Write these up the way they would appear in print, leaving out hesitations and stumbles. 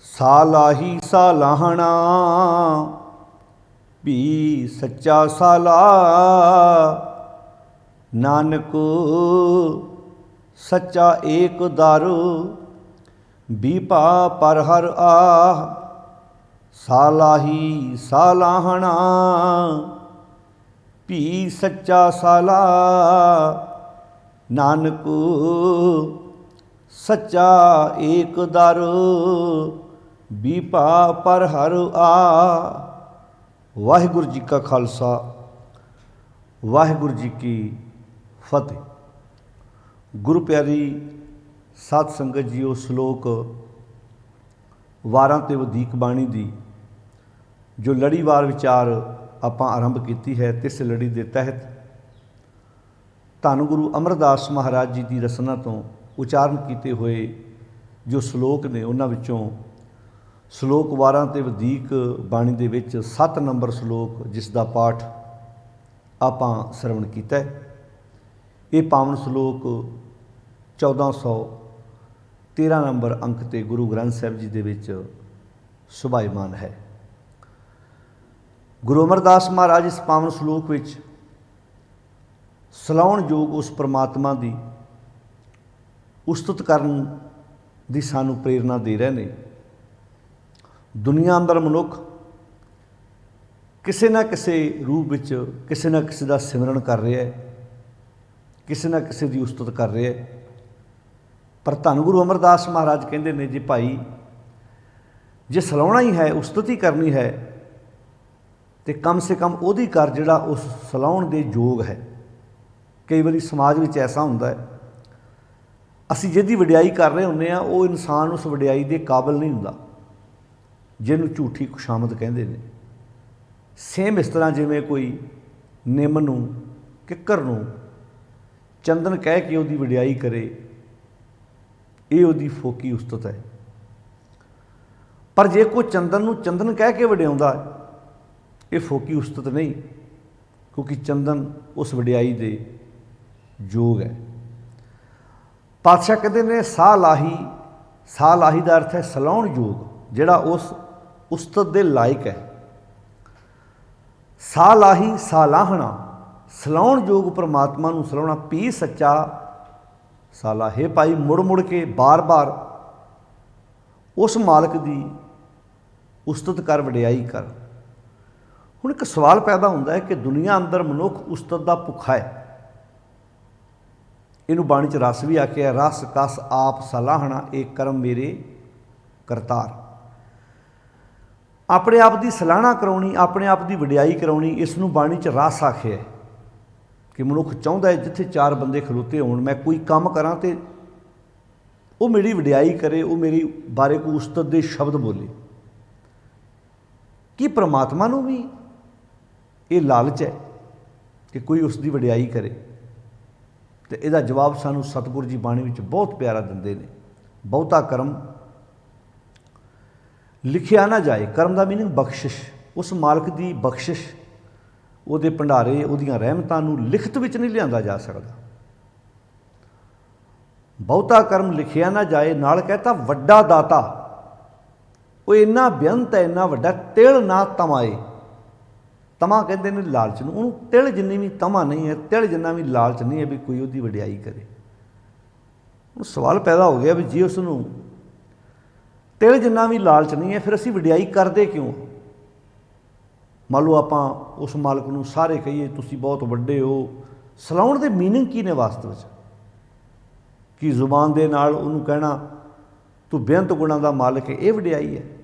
सालाही सालाहना भी सच्चा साला, नानक सच्चा एक दारू बीपा पर हर आह। सालाही सालाहना भी सच्चा साला, नानक सच्चा एक दारू बीपा पर हर आ। वाहिगुरू जी का खालसा, वाहिगुरू जी की फतेह। गुरु प्यारी साध संगत जीओ, श्लोक वारां ते वधीक बाणी दी जो लड़ीवार विचार आपां आरंभ कीती है, तिस लड़ी दे तहत धन गुरु अमरदास महाराज जी की रसना तो उचारण किए हुए जो श्लोक ने, उन्हां विचों श्लोक वारां ते वधीक बाणी दे विच 7 नंबर श्लोक जिसका पाठ आपां सरवण कीता है। ये पावन श्लोक 1413 नंबर अंक ते गुरु ग्रंथ साहिब जी दे विच सुभाईमान है। गुरु अमरदास महाराज इस पावन श्लोक विच सलाउण योग उस परमात्मा की उस्तुत करन दी सानू प्रेरणा दे रहे हैं। दुनिया अंदर मनुख किसी न किसी रूप विच किसी न किसी का सिमरन कर रहा है, किसी न किसी की उस्तुत कर रहा है। पर धन गुरु अमरदास महाराज कहते हैं, जी भाई जे सलाउणा ही है, उस्तुत ही करनी है, तो कम से कम उहदी कर जिहड़ा उस सलाउण दे योग है। कई बार समाज में ऐसा होंदा है, असीं जिहदी वडियाई कर रहे होंदे आ, वो इंसान उस वडियाई के काबिल नहीं हुंदा, जिहनूं झूठी खुशामद कहंदे ने। सेम इस तरह जिवें कोई निम नूं किक्कर नूं चंदन कह के उहदी वडियाई करे, ये उहदी फोकी उस्तत है। पर जे कोई चंदन नूं चंदन कह के वडियाउंदा, ये फोकी उस्तत नहीं, क्योंकि चंदन उस वडियाई दे योग है। पातशाह कहते हैं साह लाही, साह लाही का अर्थ है सलाउण योग, जिहड़ा उस उस्तत दे लायक है। साह लाही सालाहना, सलाउण योग परमात्मा नूं सलाउणा। पी सच्चा साला, हे भाई मुड़ मुड़ के बार बार उस मालक की उस्तत कर, वडियाई कर। हुण एक सवाल पैदा होंदा है कि दुनिया अंदर मनुख उस्तत का भुखा है। इनू बाणी च रस भी आख्या, रस कस आप सलाहना एक कर्म मेरे करतार। अपने आप की सलाहना कराउणी, अपने आप की वडियाई कराउणी, इसनू बाणी च रस आख्या है कि मनुख चाहुंदा है जिथे 4 बंदे खलोते होण, मैं कोई काम करा तो वो मेरी वडियाई करे, वो मेरी बारे को उस्तत दे शब्द बोले। कि परमात्मा नूं भी ये लालच है कि कोई उसकी वडियाई करे? तो इसका जवाब सानू सतगुरु जी बाणी विच बहुत प्यारा दिंदे ने। बहुता कर्म लिखिया ना जाए। कर्म का मीनिंग बख्शिश, उस मालक की बख्शिश, उहदे भंडारे, उहदियां रहमतां नूं लिखत विच नहीं लिआंदा जा सकदा। बहुता कर्म लिखिया ना जाए, नाल कहता वड्डा दाता, वो इन्ना बेअंत है, इन्ना वड्डा, तिल ना तमाए। तमा कहते हैं लालच नूं, उहनूं तिल जिन्नी भी तमा नहीं है, तिल जिन्ना भी लालच नहीं है भी कोई उसकी वडियाई करे। हुण सवाल पैदा हो गया भी जे उसनूं तिल जिन्ना भी लालच नहीं है, फिर असीं वडियाई करदे क्यों? मान लो आपां उस मालक नूं सारे कहिए तुसीं बहुत वड्डे हो, सलाउण दे मीनिंग की ने वास्तव में? कि जुबान दे नाल उहनूं कहना तू बेअंत गुणां दा मालक है, ये वडियाई है?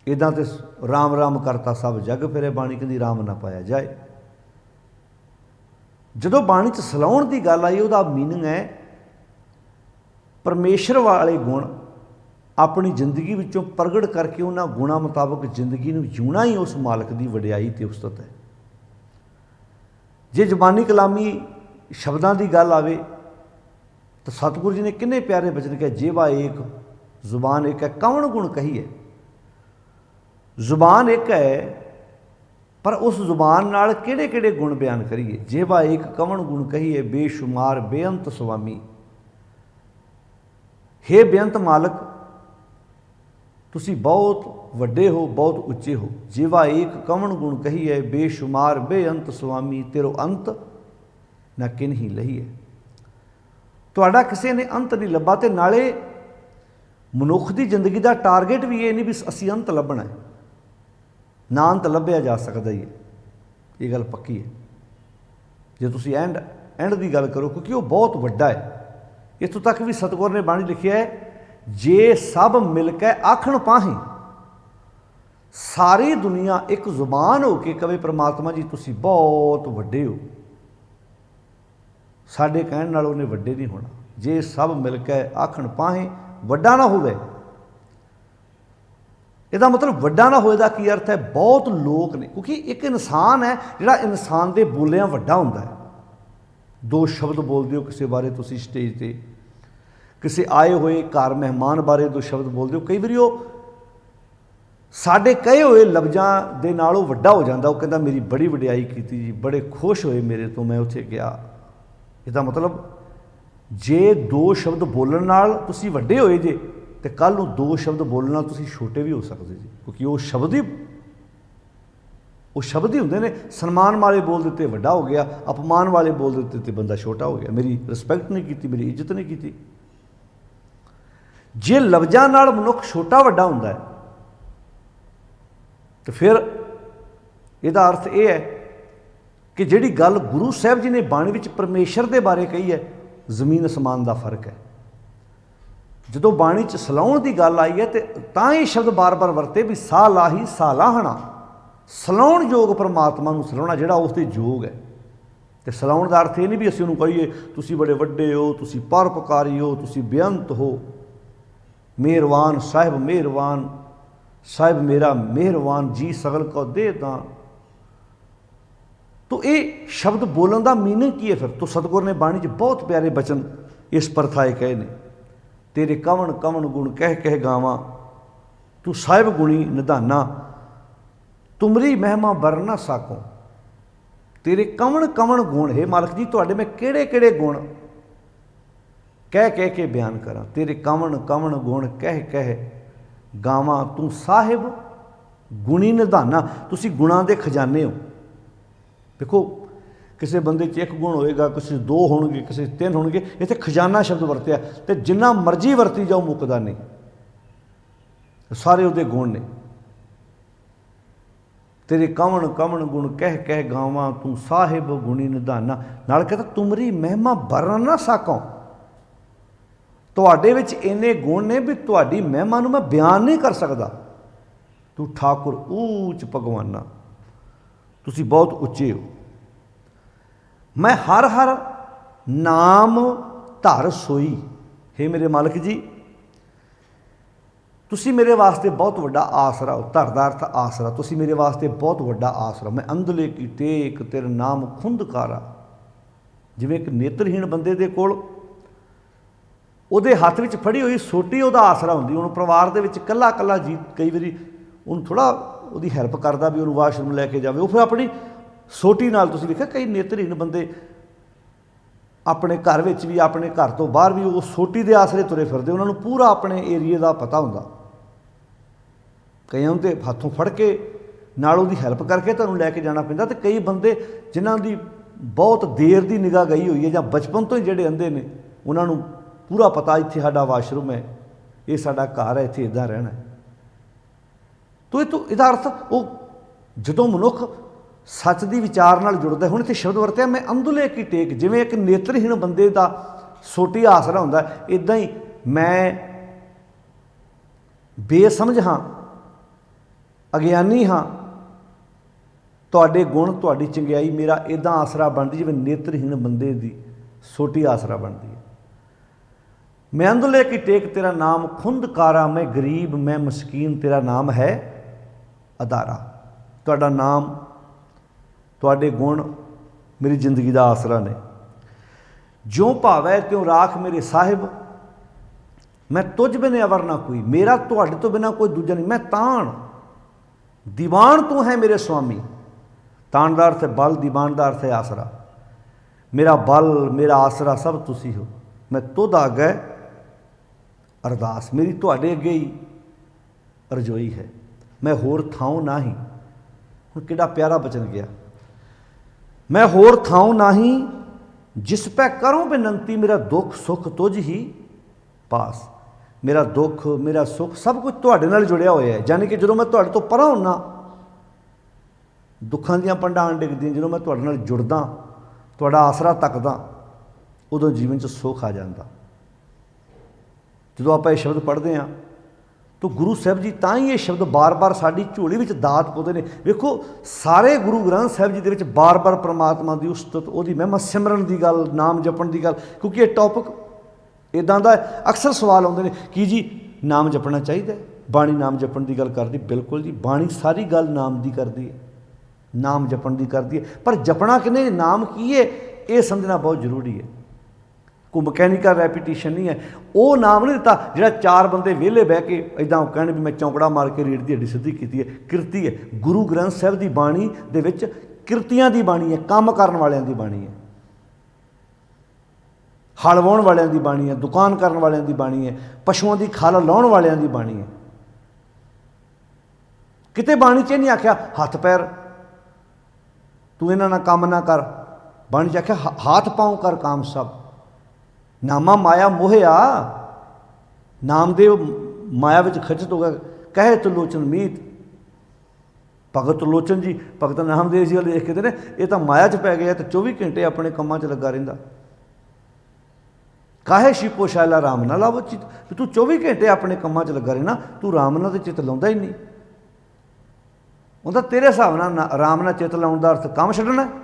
इदां तो राम राम करता सब जग फिरे, बाणी कहंदी राम ना पाया जाए। जदों बाणी च सलाउण की गल आई, उहदा मीनिंग है परमेश्वर वाले गुण अपनी जिंदगी विचों प्रगट करके उन्हां गुणां मुताबक जिंदगी नूं जीउणा ही उस मालक की वडियाई ते उस्तत है। जे जबानी कलामी शब्दां की गल आवे तो सतगुरु जी ने किन्ने प्यारे बचन कहे, जेवा एक जुबान एक है कौन गुण कहीए। जुबान एक है, पर उस जुबान नाल किहड़े किहड़े गुण बयान करिए। जेवा एक कवन गुण कहीए, बेशुमार बेअंत स्वामी। हे बेअंत मालक, तुसी बहुत वड्डे हो, बहुत उच्चे हो। जिवा एक कवण गुण कही है, बेशुमार बेअंत स्वामी, तेरो अंत ना किन ही लही है। तुहाडा किसी ने अंत नहीं लभा। तो नाले मनुख की जिंदगी का टारगेट भी ये नहीं भी असी अंत लभना है, ना अंत लभ्या जा सकता ही है, ये गल पक्की है। जो तुसी एंड की गल करो, क्योंकि वो बहुत वड्डा है। इतों तक भी सतगुर ने बाणी लिखिया है, जे सब मिलकर आखण पाही, सारी दुनिया एक जुबान हो के कवे परमात्मा जी तुसी बहुत वड्डे हो, साडे कहण नाल उन्हें वड्डे नहीं होना। जे सब मिलकर आखण पाहे, वड्डा ना होवे। ਇਹਦਾ मतलब ਵੱਡਾ ना होए दा की अर्थ है, बहुत लोग ने, क्योंकि एक इंसान है जिहड़ा इंसान के बोलियां वड्डा हुंदा है। दो शब्द बोलते हो किसी बारे, तुसी स्टेज ते किसी आए हुए घर मेहमान बारे दो शब्द बोलते हो, कई बार वो साडे कहे हुए लफ्ज़ां दे नाल वो वड्डा हो जाता। वो कहता मेरी बड़ी वडियाई की जी, बड़े खुश होए मेरे तो, मैं उत्थे गया। इसदा मतलब जे दो शब्द बोलण नाल तुसी वड्डे होए जे, तो कल नूं दो शब्द बोलण नाल तुसी छोटे भी हो सकते जी, क्योंकि वो शब्द ही होंदे ने। सन्मान वाले बोल दिते वड्डा हो गया, अपमान वाले बोल दिते तो बंदा छोटा हो गया, मेरी रिस्पैक्ट नहीं की, मेरी इज्जत नहीं की। जे लफ्ज़ां नाल मनुख छोटा वड्डा हुंदा है, तो फिर इसदा अर्थ यह है कि जिहड़ी गल गुरु साहब जी ने बाणी विच परमेश्वर के बारे कही है, जमीन आसमान का फर्क है। जदों बाणी च सलाउण की गल आई है, तो तां ही शब्द बार बार वरते भी सा लाही सा लाहना, सलाउण योग परमात्मा नूं सलाउणा जिहड़ा उसके योग है। तो सलाउण का अर्थ ये नहीं भी असीं उहनूं कहीए तुसीं बड़े वड्डे हो, तुसीं परोपकारी हो, तुसीं बेअंत हो, मेहरबान साहिब मेरा मेहरबान जी सगल को दे दां। तो ये शब्द बोलन का मीनिंग की है फिर? तो सतगुर ने बाणी च बहुत प्यारे बचन इस परथाए कहे ने, तेरे कवण कवण गुण कह कह गावां, तू साहिब गुणी निधाना, तुमरी महिमा बर ना साकों। तेरे कवण कवण गुण, हे मालक जी तुहाडे मैं किहड़े किहड़े गुण कह कह के बयान करा। तेरे कवण कवण गुण कह कह गावां, तू साहिब गुणी निधाना, तुसी गुणां दे खजाने हो। देखो किसी बंदे च एक गुण होएगा, किसी दो होणगे, किसी तीन होणगे, इत्थे खजाना शब्द वरत्या, तो जिन्ना मर्जी वरती जाओ मुकदा नहीं, सारे उहदे गुण ने। तेरे कवण कवण गुण कह कह गावां, तू साहिब गुणी निधाना, नाल कहता तुमरी महिमा बरन ना साकों। तुहाडे विच इन्ने गुण ने भी तुहाडी महिमा नूं मैं बयान नहीं कर सकदा। तू ठाकुर ऊच भगवाना, तुसी बहुत उच्चे हो। मैं हर हर नाम धर सोई, हे मेरे मालिक जी तुसी मेरे वास्ते बहुत वड्डा आसरा हो। धर दा अर्थ आसरा, तुसी मेरे वास्ते बहुत वड्डा आसरा। मैं अंधले की टेक तेरे नाम खुंदकारा। जिवें एक नेत्रहीन बंदे दे कोल ਉਹਦੇ हत्थ ਵਿੱਚ फड़ी हुई सोटी ਉਹਦਾ आसरा ਹੁੰਦੀ। ਹੁਣ ਪਰਿਵਾਰ ਦੇ ਵਿੱਚ ਕੱਲਾ ਕੱਲਾ ਜੀ ਕਈ ਵਾਰੀ ਉਹਨੂੰ ਥੋੜਾ ਉਹਦੀ ਹੈਲਪ ਕਰਦਾ ਵੀ ਉਹਨੂੰ ਵਾਸ਼ਰੂਮ ਲੈ ਕੇ ਜਾਵੇ, ਉਹ ਫਿਰ ਆਪਣੀ ਸੋਟੀ ਨਾਲ। ਤੁਸੀਂ ਵੇਖਿਆ ਕਈ ਨੇਤਰਹੀਨ ਬੰਦੇ ਆਪਣੇ ਘਰ ਵਿੱਚ ਵੀ, ਆਪਣੇ ਘਰ ਤੋਂ ਬਾਹਰ ਵੀ ਉਹ ਸੋਟੀ ਦੇ ਆਸਰੇ ਤੁਰੇ ਫਿਰਦੇ, ਉਹਨਾਂ ਨੂੰ ਪੂਰਾ ਆਪਣੇ ਏਰੀਏ ਦਾ ਪਤਾ ਹੁੰਦਾ। ਕਈਆਂ ਦੇ ਹੱਥੋਂ ਫੜ ਕੇ ਨਾਲ ਉਹਦੀ ਹੈਲਪ ਕਰਕੇ ਤੁਹਾਨੂੰ ਲੈ ਕੇ ਜਾਣਾ ਪੈਂਦਾ। ਤੇ ਕਈ ਬੰਦੇ ਜਿਨ੍ਹਾਂ ਦੀ ਬਹੁਤ ਦੇਰ ਦੀ ਨਿਗਾਹ ਗਈ ਹੋਈ ਹੈ ਜਾਂ ਬਚਪਨ ਤੋਂ ਹੀ ਜਿਹੜੇ ਅੰਧੇ ਨੇ, ਉਹਨਾਂ ਨੂੰ पूरा पता इत्थे साडा वाशरूम है, ये साडा घर है, इत्थे इदां रहना है। तो इहदा अर्थ वो जदों मनुख सच दी विचार नाल जुड़दा, हुण इत्थे शब्द वरतिया मैं अंधुले की टेक, जिवें एक नेत्रहीन बंदे दा सोटी आसरा हुंदा, इदां ही मैं बेसमझ हाँ, अगियानी हाँ, तुहाडे गुण तुहाडी चंगियाई मेरा इदां आसरा बनदी जिवें नेत्रहीन बंदे दी सोटी आसरा बनदी है। मैं अंधले की टेक तेरा नाम खुंदकारा, मैं गरीब मैं मस्कीन तेरा नाम है अदारा। तुहाडा नाम तुहाडे गुण मेरी जिंदगी का आसरा ने। ज्यों भावै त्यों राख मेरे साहिब, मैं तुझ बिना अवर ना कोई, मेरा तुहाडे तो बिना कोई दूजा नहीं। मैं ताण दीवान तू है मेरे स्वामी। ताण दा अर्थ है बल, दीवान दा अर्थ है आसरा। मेरा बल मेरा आसरा सब तुसी हो। मैं तुद अगे अरदास, मेरी तुहाडे अगे ही रजोई है, मैं होर थाऊं नाही। हुण किहड़ा प्यारा बचन गया, मैं होर थाऊं नाही जिस पै करूं बेनंती, मेरा दुख सुख तुझ ही पास। मेरा दुख मेरा सुख सब कुछ तुहाडे नाल जुड़िया होया है, यानी कि जो मैं तुहाडे तो परां हुन्ना, दुखां दीयां पंडां डिगदियां, जो मैं तुहाडे नाल जुड़दा, तुहाडा आसरा तकदा, उदों जीवन च सुख आ जांदा। जो आपां ये शब्द पढ़ते हैं तो गुरु साहब जी तां ही ये शब्द बार बार साडी झोली विच दात पाउंदे ने। वेखो सारे गुरु ग्रंथ साहब जी दे विच बार बार परमात्मा की उस्तत, उहदी महिमा, सिमरन की गल, नाम जपण की गल, क्योंकि ये टॉपिक इदां दा अक्सर सवाल आउंदे ने कि जी नाम जपना चाहिए, बाणी नाम जपण की गल करदी। बिल्कुल जी, बाणी सारी गल नाम की करदी है, नाम जपण की करदी है, पर जपना किने, नाम की है, ये समझना बहुत जरूरी है। कोई मकैनिकल रैपीटिशन नहीं है। वो नाम नहीं दिता जिहड़ा चार बंदे वेले बह के इदां कहण भी मैं चौंकड़ा मार के रीढ़ की हड्डी सीधी की है। किरती है। गुरु ग्रंथ साहब की बाणी दे विच किरतियां की बाणी है, काम करन वालियां की बाणी है, हल वाउण वालियां की बाणी है, दुकान करन वालियां की बाणी है, पशुओं की खल लाउण वालियां की बाणी है। किते बाणी च नहीं आख्या हथ पैर तू इन्हां नाल काम ना कर, बाणी च आख्या हाथ पाँव कर काम सब। नामा माया मोहिया, नामदेव माया विच खचित हो गया, कहे तो लोचन मीत। भगत लोचन जी, भगत नामदेव जी वाले देख के ने ये तो माया च पै गया, तो 24 घंटे अपने कामां च लगा रहिंदा। काहे शिपो शाला राम ना लावो चित, तू 24 घंटे अपने कामां च लगा रहना, तू राम नाल ते चित लाउंदा ही नहीं। उहदा तेरे हिसाब नाल राम नाल चित लाउण दा अर्थ काम छड्डना।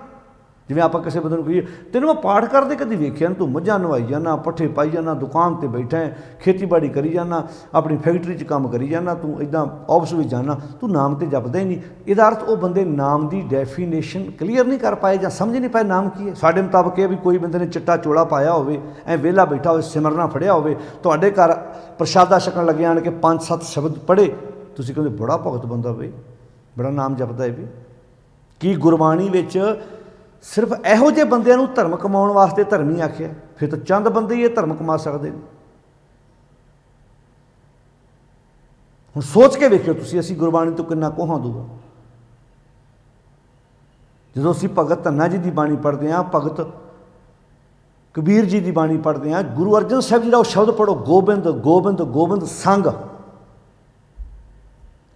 जिवें आपां किसी बंदे नूं कहीए तैनूं मैं पाठ करदे कदी वेखिआ, तूं मੱਝਾਂ नवाई जाना, पट्ठे पाई जाना, दुकान ते बैठा है, खेतीबाड़ी करी जाना, अपनी फैक्टरी च काम करी जाना, तूं इदां ऑफिस विच जाना, तूं नाम ते जपदा ही नहीं। इहदा अर्थ वो बंदे नाम की डेफिनेशन क्लीयर नहीं कर पाए जां समझ नहीं पाए नाम की है। साडे मुताबक यह भी कोई बंदे ने चिट्टा चोला पाया होवे, ऐ वेला बैठा होवे, सिमरना फड़िया होवे, तुहाडे घर प्रशादा छकण लगे आण के 5-7 शब्द पढ़े, तुसीं कहंदे बड़ा भगत बंदा बई, बड़ा नाम जपदा है। भी की गुरबाणी विच सिर्फ इहो ਜਿਹੇ ਬੰਦਿਆਂ ਨੂੰ ਧਰਮ ਕਮਾਉਣ ਵਾਸਤੇ ਧਰਮੀ ਆਖਿਆ? ਫਿਰ ਤਾਂ ਚੰਦ ਬੰਦੇ ਹੀ ਇਹ ਧਰਮ ਕਮਾ ਸਕਦੇ ਨੇ। ਹੁਣ ਸੋਚ ਕੇ ਵੇਖਿਓ ਤੁਸੀਂ, ਅਸੀਂ ਗੁਰਬਾਣੀ ਤੋਂ ਕਿੰਨਾ ਕੋਹਾਂ ਦੂਗਾ। ਜਦੋਂ ਅਸੀਂ ਭਗਤ ਧੰਨਾ ਜੀ ਦੀ ਬਾਣੀ ਪੜ੍ਹਦੇ ਹਾਂ, ਭਗਤ ਕਬੀਰ ਜੀ ਦੀ ਬਾਣੀ ਪੜ੍ਹਦੇ ਹਾਂ, ਗੁਰੂ ਅਰਜਨ ਸਾਹਿਬ ਜੀ ਦਾ ਉਹ ਸ਼ਬਦ ਪੜ੍ਹੋ, ਗੋਬਿੰਦ ਗੋਬਿੰਦ ਗੋਬਿੰਦ ਸੰਗ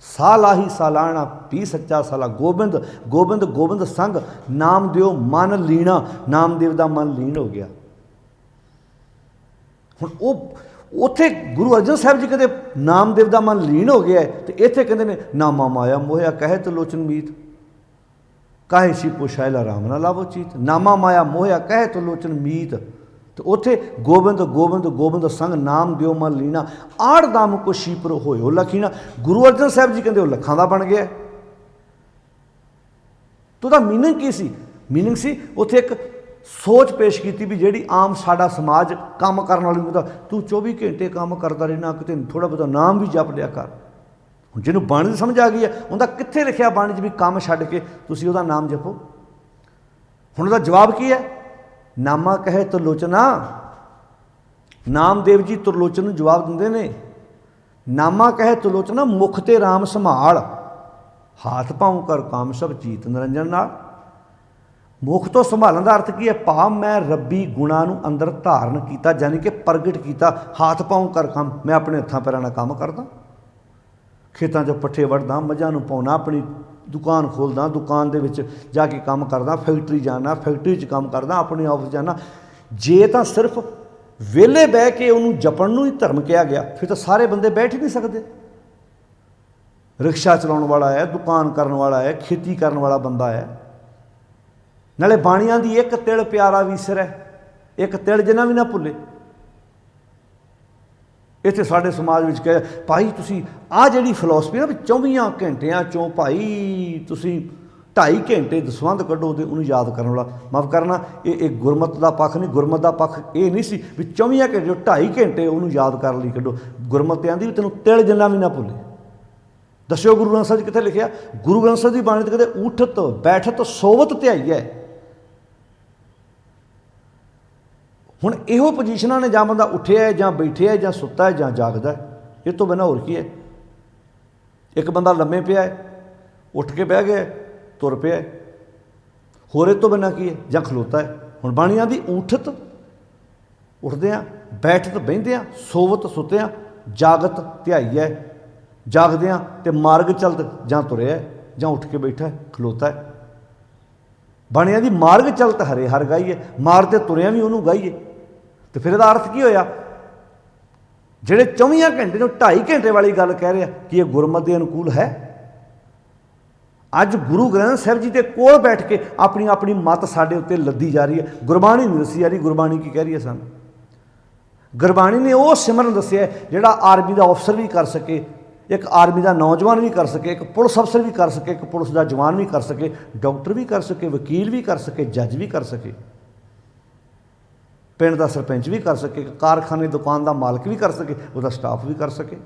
सालाही सालाना पी सच्चा साला, गोबिंद गोबिंद गोबिंद संग, नामदेव मन लीना, नामदेव का मन लीन हो गया। हुण वो उत्थे गुरु अर्जन साहब जी कहते नामदेव का मन लीन हो गया है, तो इत्थे कहते ने नामा माया मोहिया कहे तो लोचन मीत, काहे शिपो शायला राम ना लावो चीत। नामा माया मोहिया कहे तो लोचन मीत, तो उत्थे गोबिंद गोबिंद गोबिंद संग नाम दियो मन लीना, आड़ दाम को शीपर होयो लखीना। गुरु अर्जन साहब जी कहते वो लखां दा बन गया। तो ਉਹਦਾ मीनिंग की सी? मीनिंग सी उत्थे एक सोच पेश की भी जिहड़ी आम साडा समाज काम करन वाली ਨੂੰ तू 24 घंटे काम करता रहना, किते थोड़ा बहुत नाम भी जप लिया कर। ਹੁਣ ਜਿਹਨੂੰ ਬਾਣੀ ਦੀ ਸਮਝ ਆ ਗਈ ਹੈ, ਉਹਦਾ ਕਿੱਥੇ ਲਿਖਿਆ ਬਾਣੀ 'ਚ ਵੀ ਕੰਮ ਛੱਡ ਕੇ ਤੁਸੀਂ ਉਹਦਾ ਨਾਮ ਜਪੋ? ਹੁਣ ਉਹਦਾ ਜਵਾਬ ਕੀ ਹੈ? नामा कहे तो लोचना। नामदेव जी तुरलोचन नूं जवाब दिंदे ने, नामा कहे तो लोचना, मुख ते राम संभाल, हाथ पाँव कर काम सब जीत निरंजन नाल। मुख तो संभालण दा अर्थ की है? भाव मैं रब्बी गुणां नूं अंदर धारण कीता, यानी कि प्रगट कीता। हाथ पाँव कर काम, मैं अपने हत्थां पैरां नाल काम करदा, खेतां 'ਚ पट्ठे वढ़दा, मੱਝਾਂ नूं पाउणा, अपनी दुकान खोलदा, दुकान दे विच जाके काम करदा, फैक्टरी जाना, फैक्टरी 'ਚ काम करदा, अपने ऑफिस जाना। जे तां सिर्फ वेले बह के उन्होंने जपण नूं ही धर्म कहा गया, फिर तो सारे बंदे बैठ ही नहीं सकते। रिक्शा चलाउण वाला है, दुकान करन वाला है, खेती करन वाला बंदा है, नाले बाणियां दी एक तिल प्यारा वीसर है, एक तिल जिन्ना भी ना भुले। इत्थे साडे समाज विच कहे भाई तुसी आ जिहड़ी फिलोसफी ना भी 24 घंटियां चों भाई तुसी 2.5 घंटे दसवंध कड्ढो ते उन्हें याद करने वाला। माफ़ करना, ये गुरमत का पक्ष नहीं। गुरमत का पक्ष ये नहीं सी भी 24 घंटे 2.5 घंटे उन्होंने याद करने लई कड्ढो। गुरमत आंदी भी तेनों तिल जिन्ना भी ना भुले। दस्यो गुरु ग्रंथ साहिब कित्थे लिखिआ? गुरु ग्रंथ साहिब की बाणी ते कहते उठत बैठत सोवत ध्याई है। हुण इहो पोजीशनां ने, जां बंदा उठिया है, जां बैठिया है, जां सुत्ता है, जां जागदा है, इस तो बिना होर की है? एक बंदा लम्मे पिया है, उठ के बह गया, तुर पिया है, होर इस तो बिना की है, जां खलोता है। हुण बाणी आंदी ऊठत उठदियां, बैठत बहिंदियां, सोवत सुत्तियां, जागत ध्याईऐ, जागदियां ते मार्ग चलत जां तुरिया जां उठ के बैठा है, खलोता है। बाणी आंदी मार्ग चलत हरे हर गाईए, मार ते तुरिया भी उहनूं गाईए। तो फिर इहदा अर्थ की होया? ਜਿਹੜੇ 24 घंटे ਨੂੰ 2.5 घंटे वाली गल कह रहे कि ये गुरमत के अनुकूल है? अज गुरु ग्रंथ साहिब जी के कोल बैठ के अपनी अपनी मत साडे उत्ते लद्दी जा रही है। गुरबाणी नहीं दसी जा रही, गुरबाणी की कह रही है सानूं? गुरबाणी ने वो सिमरन दसिया जिहड़ा आर्मी का अफसर भी कर सके, एक आर्मी का नौजवान भी कर सके, एक पुलिस अफसर भी कर सके, एक पुलिस का जवान भी कर सके, डॉक्टर भी कर सके, वकील भी कर सके, जज भी कर सके, पिंड का सरपंच भी कर सके, कारखाने दुकान का मालक भी कर सके, उसका स्टाफ भी कर सके।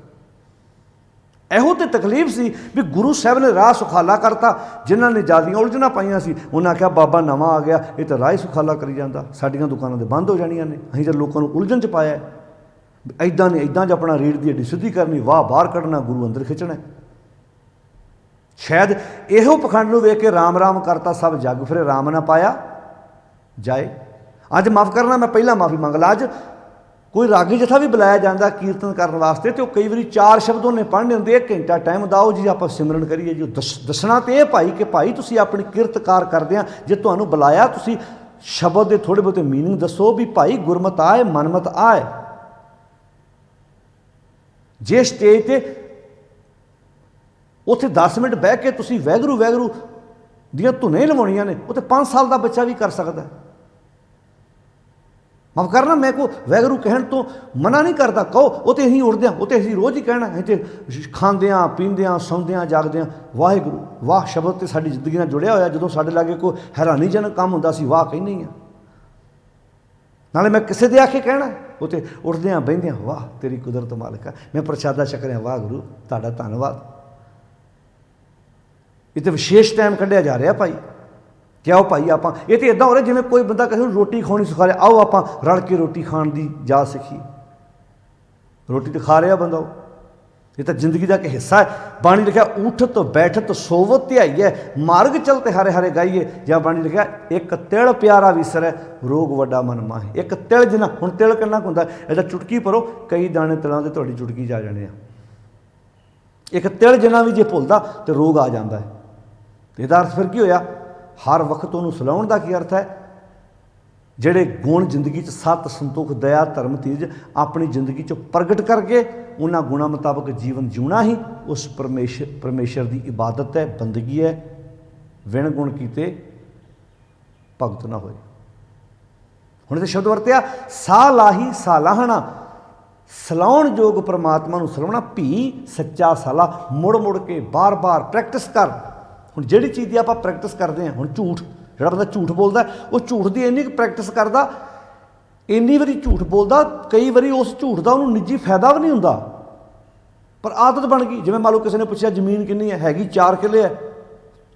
ਇਹੋ तो तकलीफ सी भी गुरु साहब ने राह सुखाला करता। जिन्हों ने ज़्यादा उलझना पाइया सी उन्हें आख्या बाबा नवा आ गया, ये तो राह ही सुखाला करी जाता, साडियां दुकानां तो बंद हो जानियां ने, असीं तो लोगों को उलझन च पाया। इदां ने इदां ज अपना रीढ़ की हड्डी सीधी करनी, वाह बाहर कढ़ना, गुरु अंदर खिंचना। शायद इहो पखंड नूं वेख के राम राम करता सब जग फिरे, राम ना पाया जाए। अज माफ़ करना, मैं पहला माफ़ी मंग ला। अज कोई रागी जथा भी बुलाया जाता कीर्तन करने वास्ते, तो कई बार 4 शब्द उन्हें पढ़ने होंगे, 1 घंटा टाइम दाओ जी आप सिमरन करिए जी। दसना तो यह भाई कि भाई तुसीं अपनी किरतकार करदे जे तुहानूं बुलाया, तुसीं शब्द के थोड़े बहुते मीनिंग दसो भी भाई गुरमत आए मनमत आए। जे स्टेज पर उत्थे 10 मिनट बह के तुसीं वैगुरू वैगुरू दियां धुनें ही लवाउणियां ने, वो तो 5 साल का बच्चा भी कर सकता है। माफ़ करना, मैं को वैगुरू कहण तो मना नहीं करता, कहो वो तो असीं उठदे वो तो असीं रोज़ ही कहना, असीं तो खांदियां पींदियां सौंदियां जागदियां वाहिगुरू वाह शब्द तो साडी जिंदगी नाल जुड़िया होया। जदों साडे लागे कोई हैरानीजनक काम हुंदा सी वाह कहने ही आ, नाले मैं किसे दे आखे कहना, वो तो उठदियां बहिंदियां वाह तेरी कुदरत मालिका, मैं प्रसादा छकरिया वाह गुरु तुहाडा धन्नवाद। ये तो विशेष टाइम कढ़िया जा रहा भाई, क्या भाई आप ये तो इदा हो रहा जिवें कोई बंदा किसी रोटी खानी सिखा रहा, आओ आप रल के रोटी खाने की जा सीखी। रोटी तो खा रहा बंदा, ये तो जिंदगी का एक हिस्सा है। बाणी लिखा उठत बैठत सोवत ध्याईऐ, मार्ग चलते हरे हरे गाईए। या बाणी लिखा एक तिल प्यारा विसरै रोग वड्डा मन माहे। एक तिल जिन्ना, हुण तिल किन्ना कुंदा इहदा चुटकी भरो, कई दाने तिलों के तुहाडी चुटकी जा जाने। एक तिल जिन्ना भी जे भुलदा तो रोग आ जाता है। इहदा अर्थ फिर की होया? हर वक्त उन्होंने सलाउण का की अर्थ है? ਜਿਹੜੇ गुण जिंदगी सत संतोख दया धर्म धीरज अपनी जिंदगी प्रगट करके उन्होंने गुणों मुताबक जीवन जीना ही उस परमेश्वर की इबादत है, बंदगी है। विण गुण कीते भगत ना होए। हुण इह शब्द वरतिया सा लाही सालाहना, सलाउण योग परमात्मा नूं सलाउणा, भी सच्चा साला, मुड़ मुड़ के बार बार प्रैक्टिस कर। हुण जिहड़ी चीज़ की आपां प्रैक्टिस करते हैं, हुण झूठ जिहड़ा बंदा झूठ बोलदा वो झूठ की इन्नी प्रैक्टिस करदा, इन्नी वारी झूठ बोलदा, कई बारी उस झूठ का उन्होंने निजी फायदा भी नहीं हुंदा, पर आदत बन गई। जिवें मान लो किसी ने पूछा जमीन कितनी है, हैगी 4 किले है,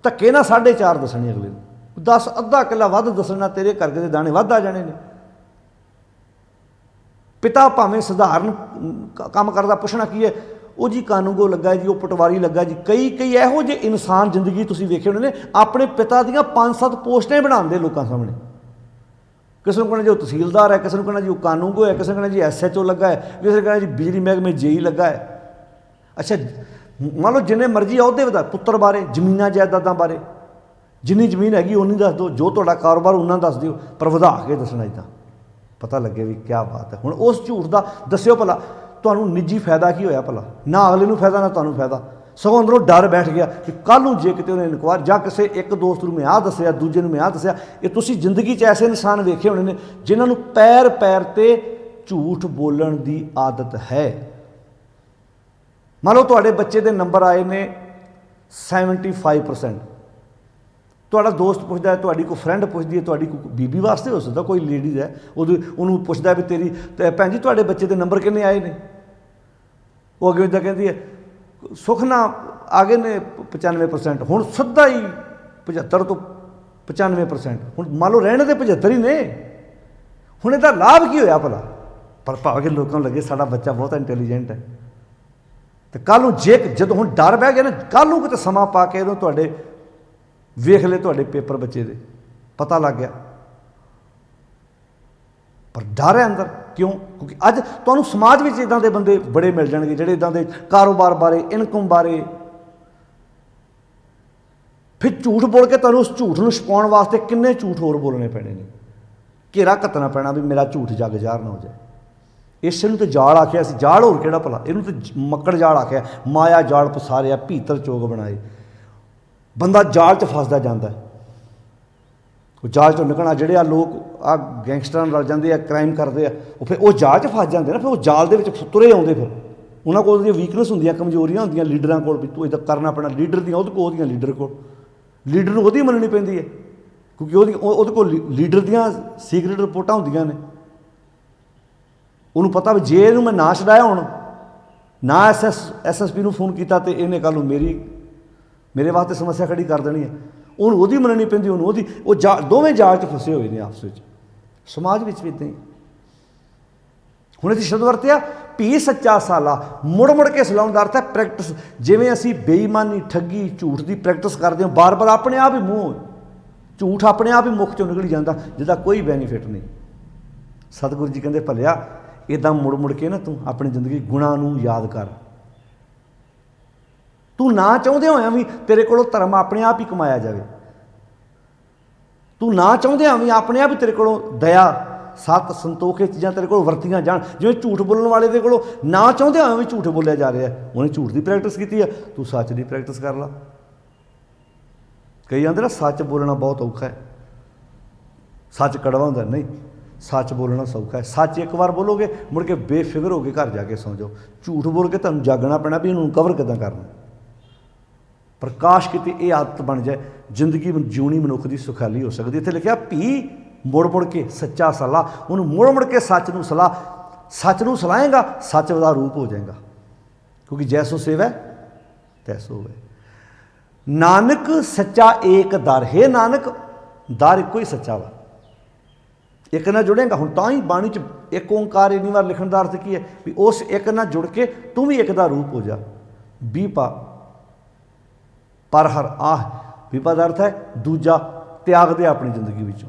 धक्के ना 4.5 दसने, अगले ने 10 अद्धा किला वध दसना, तेरे करके दे दाने वध आ जाने ने। पिता भावें सधारण काम करदा, पुछना की है वो जी कानूगो लगा जी, वो पटवारी लगा जी। कई कई इहो जे इंसान जिंदगी तुसीं वेखे होने ने अपने पिता दियां 5-7 पोस्टें बनाते लोगों सामने। किसी को कहना जी वो तहसीलदार है, किसी को कहना जी वो कानूगो है, किसी को कहना जी SHO लगा है, किसी को कहना जी बिजली महकमे JE लगा है। अच्छा मान लो जिन्ने मर्जी अहुदे बता, पुत्र बारे जमीनां जायदादां बारे, जिन्नी जमीन हैगी उन्नी दस दो, जो तुहाडा कारोबार उन्ना दस दिओ, पर वधा के दसना इदां पता लगे भी क्या बात है। हुण उस झूठ का दस्सिओ भला तुहानूं निजी फायदा की होया भला? ना अगले नूं फायदा ना तुहानूं फायदा, सगों अंदरों डर बैठ गया कि कल नूं जे किते उन्हें इनकुआर जां किसी एक दोस्त नूं मैं आ दस्सिया, दूजे नूं मैं आ दस्सिया। ये तुसीं जिंदगी च ऐसे इंसान वेखे होने ने जिन्हां नूं पैर पैर ते झूठ बोलण दी आदत है। मान लो तुहाडे बच्चे दे नंबर आए ने 75%, तुहाडा दोस्त पुछदा है, तुहाडी कोई फ्रेंड पुछदी है, तुहाडी कोई बीबी वास्ते हो सकदा, कोई लेडीज़ है, उन्होंने पुछदा भी तेरी भैन जी तुहाडे बच्चे दे नंबर किन्ने आए ने? वो अगे इदां कहंदी है सुख ना आ गए ने 95%, हुण सीधा ही 75 तो 95%, हुण मान लो रहने तो 75 ही ने। हुण इहदा लाभ की होया भला? पर भावें लोगों नूं लगे साडा बच्चा बहुत इंटैलीजेंट है, तो कल जो हुण डर बह गया ना, कल किते समा पा के इहनूं तुहाडे वेख ले तुहाडे पेपर बच्चे दे पता लग गया, पर डर है अंदर। क्यों? क्योंकि अज तुहानूं समाज में इदां दे बंदे बड़े मिल जाणगे जिहड़े इदां दे कारोबार बारे, इनकम बारे, फिर झूठ बोल के तुहानूं उस झूठ नूं छुपाउण वास्ते किन्ने झूठ होर बोलने पैणे ने, घेरा कतना पैना भी मेरा झूठ जग ज़ाहिर ना हो जाए। इस नूं तो जाल आखिया सी, जाल होर किहड़ा भला, इहनूं तो मक्कड़ जाल आखिया, माया जाल पसारिया भीतर चोग बनाए। बंदा जाल च फसदा जांदा है, जाल चों निकलना, जिहड़े आ लोग आ गैंगस्टरां नाल रल जांदे आ, क्राइम करदे आ, फिर वो जाल च फस जांदे ना, फिर वो जाल दे विच तुरे आउंदे, फिर उन्हां कोल दी वीकनेस हुंदियां, कमजोरियां हुंदियां लीडरां कोल, भी तूं इदां करना पैना, लीडर दियां उहदे कोल, लीडर कोल, लीडर नूं उहदी मनणी पैंदी है, क्योंकि उहदे कोल लीडर दियां सीक्रेट रिपोर्टां हुंदियां ने। उन्होंने पता भी जे इहनूं मैं ना छडाया हुण, ना SSP नूं फोन किया तो इन्हें कल मेरे वास्ते समस्या खड़ी कर देनी है। उन्होंने उहदी मननी पैंदी, उन्होंने उहदी, वो दोवें जाल च फसे हुए हैं आपस में। समाज में भी इदां ही हुण इत्थे शब्द वरतिया भी सच्चा साला, मुड़ मुड़ के सलाउण दा अर्थ है प्रैक्टिस। जिवें असीं बेईमानी, ठगी, झूठ की प्रैक्टिस करते हो, बार बार अपने आप ही मूँह झूठ अपने आप ही मुख चों निकली जाता, जिसका कोई बेनीफिट नहीं। सतगुरु जी कहते भलिया इदां मुड़ मुड़ के ना तू अपनी जिंदगी गुणां नूं याद कर, तू ना चाहते होया भी तेरे कोलों धर्म अपने आप ही कमाया जाए, तू ना चाहते भी अपने आप ही तेरे कोलों दया, सत, संतोख, ये चीज़ां तेरे कोल वरतियां जाण। जिवें झूठ बोलण वाले दे कोलों ना चाहते होया भी झूठ बोलिया जा रहा है, उन्हें झूठ की प्रैक्टिस की है, तू सच की प्रैक्टिस कर ला। कई आंदे ना सच बोलना बहुत औखा है, सच कड़वा हुंदा, नहीं, सच बोलना सौखा है। सच एक बार बोलोगे मुड़ के बेफिक्र होकर घर जाके सौ जाओ, झूठ बोल के तुहानूं जागना पैना भी इन्हूं कवर किदां करना। प्रकाश किते ये आदत बन जाए, जिंदगी जिउणी मनुख की सुखाली हो सकती। इत्थे लिखिया भी मुड़ मुड़ के सच्चा सलाह, उन्होंने मुड़ मुड़ के सच नूं सलाह, सच नूं सलाहेगा सच का रूप हो जाएगा, क्योंकि जैसो सेवै तैसो होवे। नानक सच्चा एक दर, हे नानक दर एको ही सच्चा वा, एक ना जुड़ेगा। हुण तां ही बाणी च एक ओंकार इन्नी बार लिखण दा अर्थ की है भी उस एक ना जुड़ के तू भी एक दा रूप हो जा। भी पा पर हर आह, विपा का अर्थ है दूजा त्याग दे अपनी जिंदगी विचों,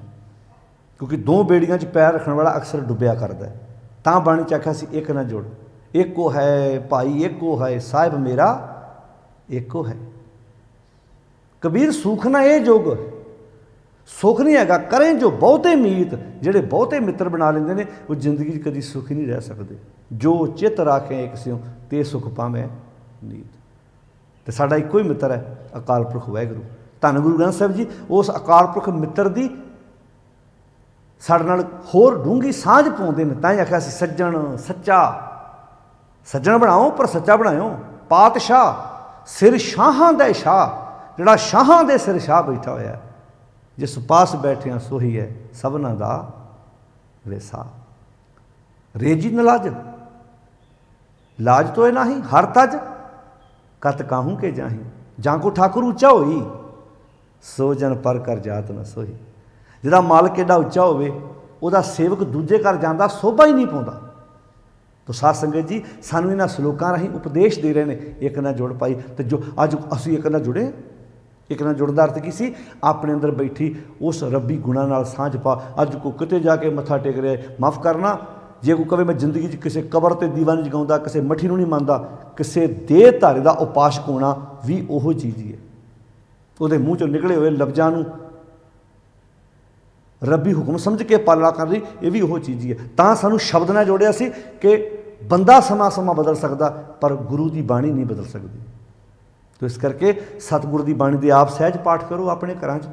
क्योंकि दो बेड़ियां च पैर रखने वाला अक्सर डुबिया करता है। तां बाणी च आख्या सी एक ना जुड़, एको है भाई एको है, साहिब मेरा एको है। कबीर सुख ना ये जोग, सुख नहीं हैगा करें जो बहुते मीत, जिहड़े बहुते मित्र बना लेंदे ने वो जिंदगी कभी सुखी नहीं रह सकते। जो चित राखें एक स्यों ते सुख पावें नीत। तो साडा इको ही मित्र है अकाल पुरख वाहिगुरू। धन गुरु ग्रंथ साहिब जी उस अकाल पुरख मित्र की साडे नाल होर डूंगी सांझ पाउंदे ने। तां ही आख्या सी सज्जण सच्चा, सज्जण बनाओ पर सच्चा बनाओ। पातशाह सिर शाहां दा शाह, जिहड़ा शाहां दे सिर शाह बैठा होया, जिस पास बैठिया सोही है सबना दा वेसा। रेजी न लाज, लाज तो है नाही हर तज, कत काहूं के जाही। जाको ठाकुर ऊंचा होई, सो जन पर कर जात न सोही। जिहदा मालक एडा उच्चा होवे, उहदा सेवक दूजे घर जांदा शोभा ही नहीं पाउंदा। तो साध संगत जी सानूं इन्हां सलोकां राहीं उपदेश दे रहे हैं, एक ना जुड़ पाई। तो जो अज असीं एक ना जुड़े, एक ना जुड़न दा अर्थ की सी अपने अंदर बैठी उस रब्बी गुणा नाल सांझ पा। अज को किते जाके मत्था टेक रहा है, माफ़ करना जे कोई कहे मैं जिंदगी किसी कबर ते दीवा नहीं जगाउंदा, किसी मठी नूं नहीं मानदा, किसी देह धारे का उपासक होना भी ओहो चीज़ ही है। उहदे मूँह चों निकले हुए लफ्ज़ां नूं रब्बी हुक्म समझ के पालना करनी, ये भी ओहो चीज़ ही है। तां सानूं शब्द नाल जोड़िया सी कि बंदा समा समा बदल सकदा पर गुरु की बाणी नहीं बदल सकती। तो इस करके सतगुरु की बाणी दे आप सहज पाठ करो अपने घरां च।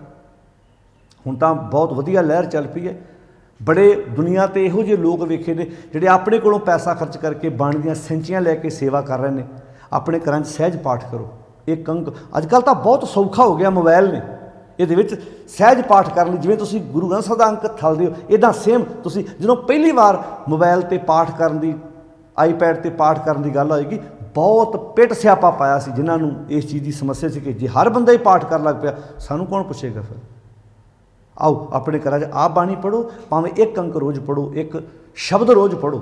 हुण तां बहुत वधिया लहर चल पई है। बड़े दुनिया ते इहो ਜਿਹੇ लोग वेखे ने जिहड़े अपने कोलों पैसा खर्च करके बाणी दीआं सेंचियां लैके सेवा कर रहे हैं। अपने घरां च सहज पाठ करो। एक अंक अजकल तो बहुत सौखा हो गया, मोबाइल ने ਇਹਦੇ ਵਿੱਚ सहज पाठ कर ਲਈ। जिवें तुसीं गुरु ग्रंथ ਸਾਹਿਬ ਦਾ ਅੰਕ ਥਲਦੇ ਹੋ, इदां सेम तुसीं ਜਦੋਂ ਪਹਿਲੀ ਵਾਰ मोबाइल ਤੇ पाठ ਕਰਨ ਦੀ, आईपैड ਤੇ पाठ ਕਰਨ ਦੀ ਗੱਲ ਹੋਏਗੀ, बहुत पिट स्यापा पाया सी जिन्हां नूं इस चीज़ की समस्या सी कि जे हर बंदा ही पाठ कर लग पिया सानूं कौन पुछेगा। फिर आओ अपने घरां च आप बाणी पढ़ो, भावें एक अंक रोज़ पढ़ो, एक शब्द रोज़ पढ़ो,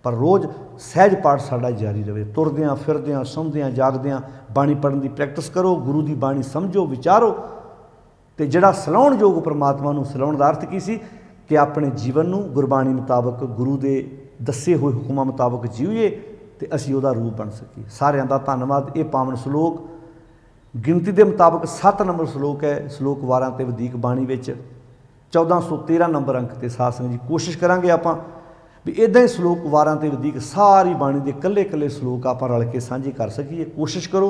पर रोज़ सहज पाठ साडा जारी रहे। तुरदियां फिरदियां सौंदियां जागदियां बाणी पढ़न की प्रैक्टिस करो, गुरु की बाणी समझो विचारो। तो जिहड़ा सलाउण योग परमात्मा नूं सलाउण दा अर्थ की सी कि अपने जीवन नूं गुरबाणी मुताबक गुरु के दसे हुए हुक्मां मुताबक जीवीए तो असीं उहदा रूप बन सकीए। सारिਆਂ ਦਾ ਧੰਨਵਾਦ। ये पावन श्लोक गिनती के मुताबक 7 नंबर श्लोक है, श्लोक 12 ते वधीक बाणी विच 1413 नंबर अंक ते साध संगत जी कोशिश करांगे आपां भी इदां ही श्लोक 12 ते वधीक सारी बाणी के कल्ले कल्ले श्लोक आपां रल के साझे कर सकीए। कोशिश करो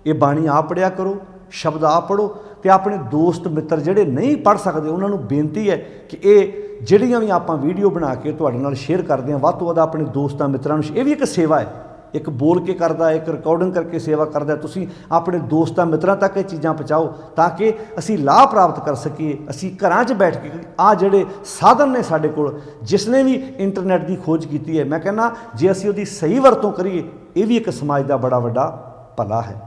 ये बाणी आप पढ़िया करो, शब्द आप पढ़ो तो अपने दोस्त मित्र जिहड़े नहीं पढ़ सकते उन्होंने बेनती है कि ये जिहड़ियां भी आपां वीडियो बना के तुहाडे नाल शेयर करते हैं वध तो वध अपने दोस्तां मित्रां नूं, ये भी एक सेवा है, एक बोल के करदा, एक रिकॉर्डिंग करके सेवा करदा। तुसीं अपने दोस्तां मित्रां तक ये चीज़ां पहुँचाओ ताकि असीं लाभ प्राप्त कर सकीए। असीं घरां 'च बैठ के आ जिहड़े साधन ने साडे कोल, जिसने भी इंटरनेट की खोज की है, मैं कहना जे असीं उहदी सही वरतों करिए ये भी एक समाज का बड़ा वड्डा भला है।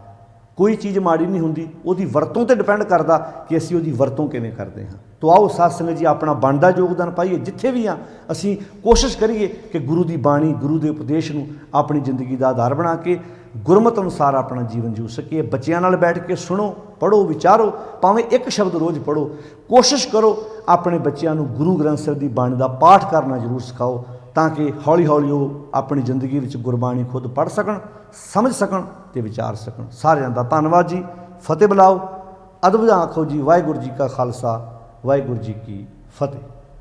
कोई चीज़ माड़ी नहीं हुंदी, उहदी वरतों ते डिपेंड करदा कि असीं उहदी वरतों किवें करदे हां। तो आओ साध संगत जी अपना बनदा योगदान पाइए, जिथे भी हाँ असीं कोशिश करिए कि गुरु की बाणी गुरु के उपदेश नूं अपनी जिंदगी का आधार बना के गुरमत अनुसार अपना जीवन जी सकीए। बच्चों नाल बैठ के सुनो, पढ़ो, विचारो, भावें एक शब्द रोज़ पढ़ो। कोशिश करो अपने बच्चों नूं गुरु ग्रंथ साहिब की बाणी का पाठ करना जरूर सिखाओ ताकि हौली हौली वो अपनी जिंदगी में गुरबाणी खुद पढ़ सकन, समझ सकन ते विचार सकन। सारिਆਂ ਦਾ ਧੰਨਵਾਦ जी। फतेह बुलाओ, अदब आखो जी। वाहिगुरू जी का खालसा, वाहिगुरू जी की फतेह।